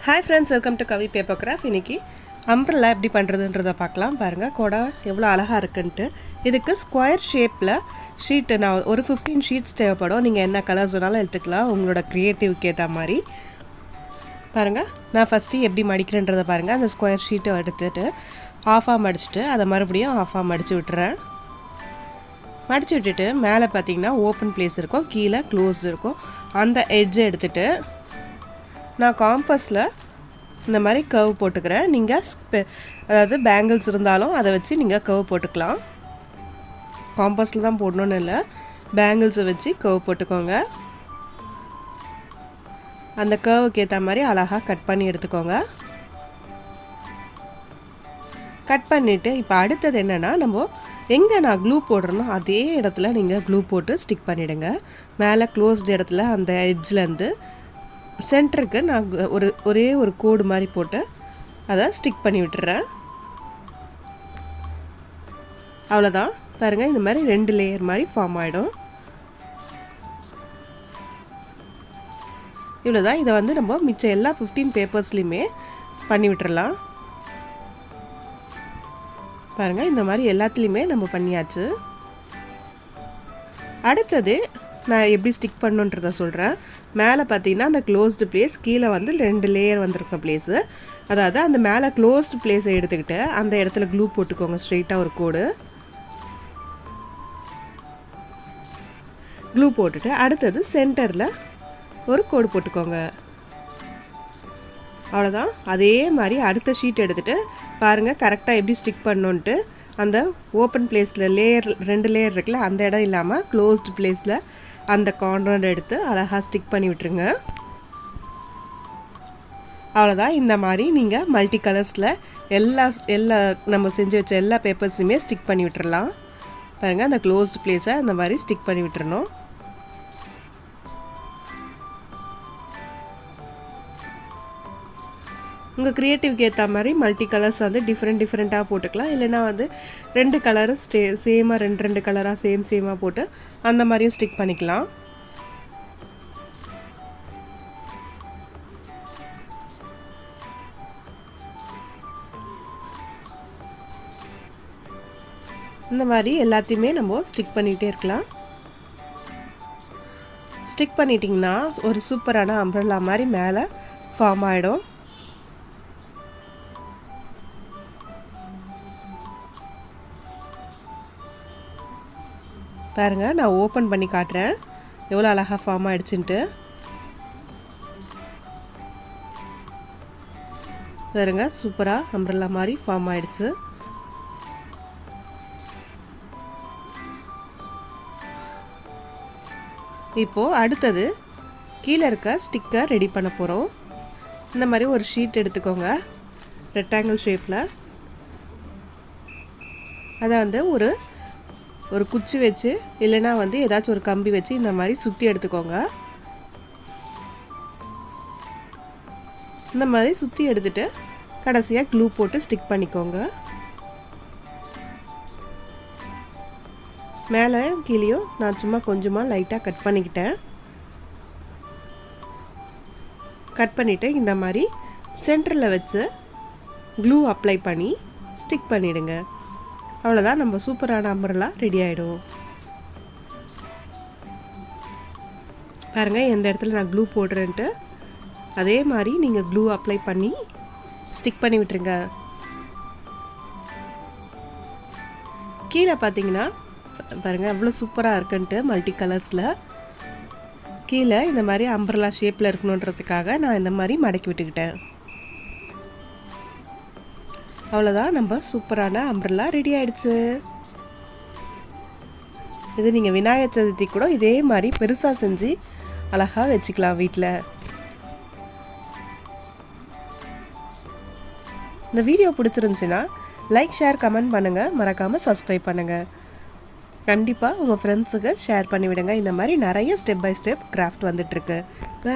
Hi friends, welcome to Kavi paper craft. இன்றைக்கி umbrella எப்படி பண்ணுறதுன்றதை பார்க்கலாம். பாருங்கள், கொடை எவ்வளோ அழகாக இருக்குன்ட்டு. இதுக்கு ஸ்கொயர் ஷேப்பில் ஷீட்டு நான் ஒரு 15 ஷீட்ஸ் தேவைப்படும். நீங்கள் என்ன கலர்ஸ் வேணாலும் எடுத்துக்கலாம், உங்களோட க்ரியேட்டிவ்க்கு ஏற்ற மாதிரி. பாருங்கள், நான் ஃபஸ்ட்டு எப்படி மடிக்கிறேன்றதை பாருங்கள். அந்த ஸ்கொயர் ஷீட்டை எடுத்துகிட்டு ஆஃபாக மடிச்சுட்டு அதை மறுபடியும் ஆஃபாக மடித்து விட்டுறேன். மடித்து விட்டுட்டு மேலே பார்த்தீங்கன்னா ஓப்பன் பிளேஸ் இருக்கும், கீழே க்ளோஸ் இருக்கும். அந்த எட்ஜை எடுத்துகிட்டு நான் காம்பஸில் இந்த மாதிரி கர்வ் போட்டுக்கிறேன். நீங்கள் அதாவது பேங்கிள்ஸ் இருந்தாலும் அதை வச்சு நீங்கள் கர்வ் போட்டுக்கலாம். காம்பஸில் தான் போடணுன்னு இல்லை, பேங்கிள்ஸை வச்சு கர்வ் போட்டுக்கோங்க. அந்த கர்வுக்கு ஏற்ற மாதிரி அழகாக கட் பண்ணி எடுத்துக்கோங்க. கட் பண்ணிவிட்டு இப்போ அடுத்தது என்னென்னா, நம்ம எங்கே நான் க்ளூ போடுறேனோ அதே இடத்துல நீங்கள் க்ளூ போட்டு ஸ்டிக் பண்ணிவிடுங்க. மேலே க்ளோஸ்டு இடத்துல அந்த எட்ஜ்லேருந்து சென்டருக்கு நான் ஒரே ஒரு கோடு மாதிரி போட்டு அதை ஸ்டிக் பண்ணி விட்டுறேன். அவ்வளோதான். பாருங்கள், இந்த மாதிரி 2 லேயர் மாதிரி ஃபார்ம் ஆகிடும். இவ்வளோதான். இதை வந்து நம்ம மிச்சம் எல்லா 15 பேப்பர்ஸ்லையுமே பண்ணி விட்டுறலாம். பாருங்கள், இந்த மாதிரி எல்லாத்துலேயுமே நம்ம பண்ணியாச்சு. அடுத்தது நான் எப்படி ஸ்டிக் பண்ணுன்றதை சொல்கிறேன். மேலே பார்த்தீங்கன்னா அந்த க்ளோஸ்டு பிளேஸ், கீழே வந்து 2 லேயர் வந்திருக்க பிளேஸு. அதாவது அந்த மேலே க்ளோஸ்டு பிளேஸை எடுத்துக்கிட்டு அந்த இடத்துல க்ளூ போட்டுக்கோங்க. ஸ்ட்ரெயிட்டாக ஒரு கோடு க்ளூ போட்டுட்டு அடுத்தது சென்டரில் ஒரு கோடு போட்டுக்கோங்க. அவ்வளோதான். அதே மாதிரி அடுத்த ஷீட் எடுத்துகிட்டு பாருங்கள் கரெக்டாக எப்படி ஸ்டிக் பண்ணணுன்ட்டு. அந்த ஓப்பன் பிளேஸில் லேயர் 2 லேயர் இருக்குல்ல, அந்த இடம் இல்லாமல் க்ளோஸ்டு பிளேஸில் அந்த கார்னர் எடுத்து அழகாக ஸ்டிக் பண்ணி விட்டுருங்க. அவ்வளோதான். இந்த மாதிரி நீங்கள் மல்டி கலர்ஸில் எல்லா நம்ம செஞ்சு வச்ச எல்லா பேப்பர்ஸுமே ஸ்டிக் பண்ணி விட்டுறலாம். பாருங்கள், அந்த க்ளோஸ்டு பிளேஸை அந்த மாதிரி ஸ்டிக் பண்ணி விட்டுறணும். உங்கள் க்ரியேட்டிவ்க்கு ஏற்ற மாதிரி மல்டி கலர்ஸ் வந்து டிஃப்ரெண்ட்டாக போட்டுக்கலாம். இல்லைனா வந்து 2 கலரும் சேமாக 2 கலராக சேமாக போட்டு அந்த மாதிரியும் ஸ்டிக் பண்ணிக்கலாம். இந்த மாதிரி எல்லாத்தையுமே நம்ம ஸ்டிக் பண்ணிகிட்டே இருக்கலாம். ஸ்டிக் பண்ணிட்டிங்கன்னா ஒரு சூப்பரான அம்ப்ரெல்லா மாதிரி மேலே ஃபார்ம் ஆகிடும். பாருங்கள், நான் ஓப்பன் பண்ணி காட்டுறேன் எவ்வளோ அழகாக ஃபார்ம் ஆகிடுச்சுன்ட்டு. பாருங்கள், சூப்பராக அம்ப்ரெல்லா மாதிரி ஃபார்ம் ஆகிடுச்சு. இப்போது அடுத்தது கீழே இருக்க ஸ்டிக்கர் ரெடி பண்ண போகிறோம். இந்த மாதிரி ஒரு ஷீட் எடுத்துக்கோங்க, ரெக்டாங்கிள் ஷேப்பில். அதை வந்து ஒரு குச்சி வச்சு இல்லைனா வந்து ஏதாச்சும் ஒரு கம்பி வச்சு இந்த மாதிரி சுற்றி எடுத்துக்கோங்க. இந்த மாதிரி சுற்றி எடுத்துகிட்டு கடைசியாக க்ளூ போட்டு ஸ்டிக் பண்ணிக்கோங்க. மேலே கீழேயும் நான் சும்மா கொஞ்சமாக லைட்டாக கட் பண்ணிக்கிட்டேன். கட் பண்ணிவிட்டு இந்த மாதிரி சென்டரில் வச்சு க்ளூ அப்ளை பண்ணி ஸ்டிக் பண்ணிவிடுங்க. அவ்வளோதான், நம்ம சூப்பரான அம்ப்ரெல்லா ரெடி ஆகிடும். பாருங்கள், எந்த இடத்துல நான் க்ளூ போடுறேன்ட்டு அதே மாதிரி நீங்கள் க்ளூ அப்ளை பண்ணி ஸ்டிக் பண்ணி விட்டுருங்க. கீழே பார்த்தீங்கன்னா பாருங்கள் எவ்வளோ சூப்பராக இருக்குன்ட்டு மல்டி கலர்ஸில். கீழே இந்த மாதிரி அம்ப்ரெல்லா ஷேப்பில் இருக்கணுன்றதுக்காக நான் இந்த மாதிரி மடக்கி விட்டுக்கிட்டேன். அவ்வளோதான், நம்ம சூப்பரான அம்ப்ரெல்லா ரெடி ஆகிடுச்சு. இது நீங்கள் விநாயகர் சதுர்த்தி கூட இதே மாதிரி பெருசாக செஞ்சு அழகாக வச்சுக்கலாம் வீட்டில். இந்த வீடியோ பிடிச்சிருந்துச்சின்னா லைக், ஷேர், கமெண்ட் பண்ணுங்கள். மறக்காமல் சப்ஸ்கிரைப் பண்ணுங்கள். கண்டிப்பாக உங்கள் ஃப்ரெண்ட்ஸுக்கு ஷேர் பண்ணிவிடுங்க. இந்த மாதிரி நிறைய ஸ்டெப் பை ஸ்டெப் கிராஃப்ட் வந்துட்டுருக்கு. பாய்.